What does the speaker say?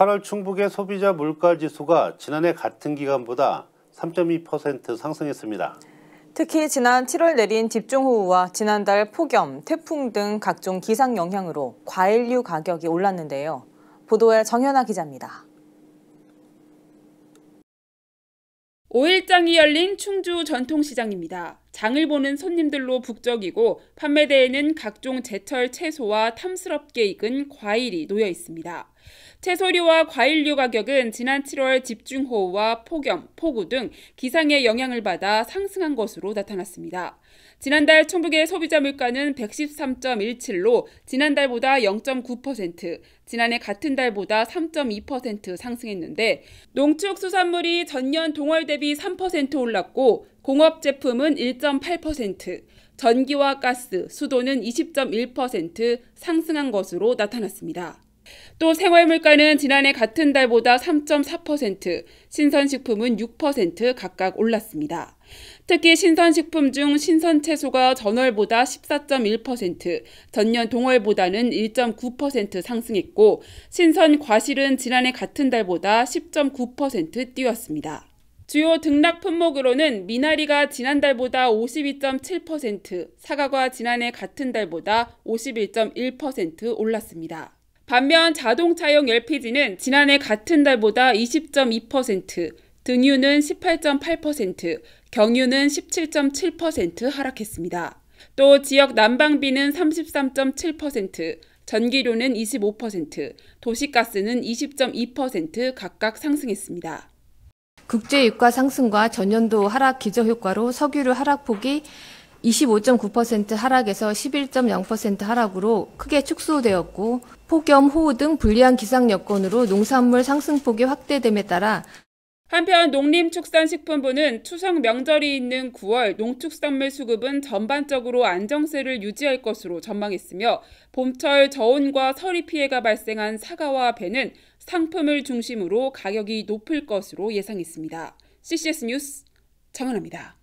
8월 충북의 소비자 물가지수가 지난해 같은 기간보다 3.2% 상승했습니다. 특히 지난 7월 내린 집중호우와 지난달 폭염, 태풍 등 각종 기상 영향으로 과일류 가격이 올랐는데요. 보도에 정현아 기자입니다. 5일장이 열린 충주 전통시장입니다. 장을 보는 손님들로 북적이고 판매대에는 각종 제철 채소와 탐스럽게 익은 과일이 놓여 있습니다. 채소류와 과일류 가격은 지난 7월 집중호우와 폭염, 폭우 등 기상의 영향을 받아 상승한 것으로 나타났습니다. 지난달 충북의 소비자 물가는 113.17로 지난달보다 0.9%, 지난해 같은 달보다 3.2% 상승했는데 농축수산물이 전년 동월 대비 3% 올랐고 공업 제품은 1.8%, 전기와 가스, 수도는 20.1% 상승한 것으로 나타났습니다. 또 생활물가는 지난해 같은 달보다 3.4%, 신선식품은 6% 각각 올랐습니다. 특히 신선식품 중 신선채소가 전월보다 14.1%, 전년 동월보다는 1.9% 상승했고 신선과실은 지난해 같은 달보다 10.9% 뛰었습니다. 주요 등락 품목으로는 미나리가 지난달보다 52.7%, 사과가 지난해 같은 달보다 51.1% 올랐습니다. 반면 자동차용 LPG는 지난해 같은 달보다 20.2%, 등유는 18.8%, 경유는 17.7% 하락했습니다. 또 지역 난방비는 33.7%, 전기료는 25%, 도시가스는 20.2% 각각 상승했습니다. 국제유가 상승과 전년도 하락 기저효과로 석유류 하락폭이 25.9% 하락에서 11.0% 하락으로 크게 축소되었고 폭염, 호우 등 불리한 기상 여건으로 농산물 상승폭이 확대됨에 따라 한편 농림축산식품부는 추석 명절이 있는 9월 농축산물 수급은 전반적으로 안정세를 유지할 것으로 전망했으며 봄철 저온과 서리 피해가 발생한 사과와 배는 상품을 중심으로 가격이 높을 것으로 예상했습니다. CCS 뉴스 정은아입니다.